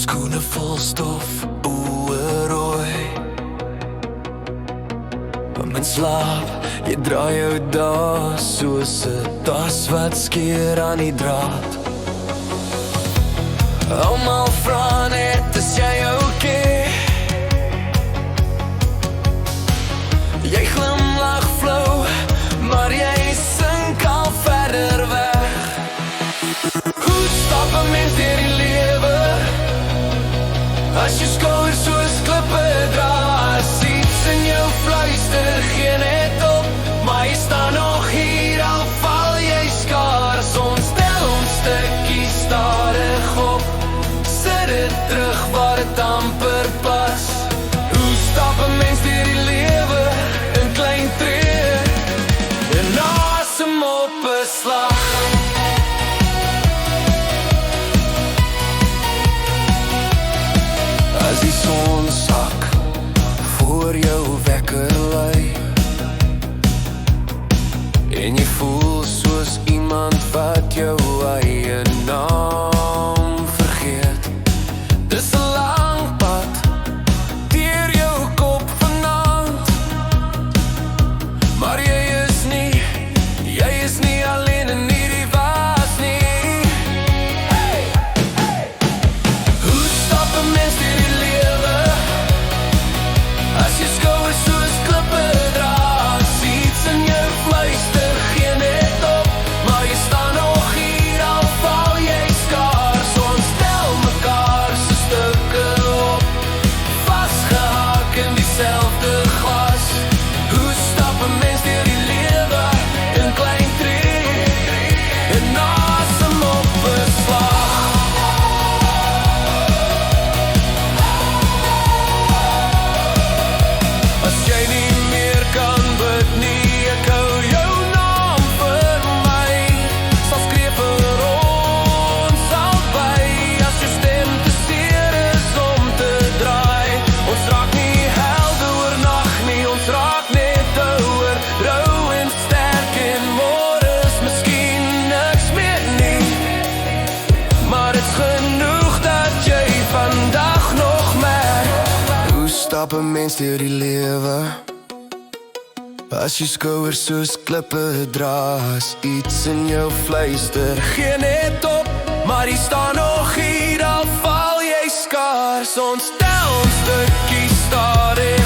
Skoene vol stof, oë rooi. In slaap, jy draai jou daar soos 'n tas wat skeer aan die draad. Almal vra net, is jy okay? Jy glimlag flou, maar jy sink al verder weg. Hoe stap 'n mens deur die lewe as jy skouers soos klippe dra? As iets in jou fluister, geen het op, maar jy staan nog hier, al val jy skaars. Ons tel ons stukkies stadig op, sit dit terug waar het amper pas. Hoe stap 'n mens deur die lewe in klein tree, en asem op 'n slag? As die son sak voor jou wekker lui, en jy voel soos iemand wat jou eie naam vergeet. Dis 'n lang pad deur jou kop vanaand, maar jy is nie alleen in hierdie was nie. Hey, hey. Hoe stap 'n mens deur die lewe as jy skouers soos klippe dra? As iets in jou fluister, geen het op, maar jy staan nog hier, al val jy skaars. Ons tel mekaar se stukke op, vasgehaak in dieselfde glas. Hoe stap 'n mens deur die lewe in klein tree, en asem op 'n slag? As jy nie meer kan bid nie, ek hou jou naam vir my. Sal skree vir ons albei, as jou stem te seer is om te draai. Ons raak nie helde oornag nie, ons raak net ouer, rou en sterk, en môre is miskien niks meer nie. Maar dit's genoeg dat jy vandag nog merk. Hoe stap 'n mens deur die lewe as jy skouers soos klippe dra? As iets in jou fluister, geen het op, maar jy staan nog hier, al val jy skaars. Ons tel ons stukkies stadig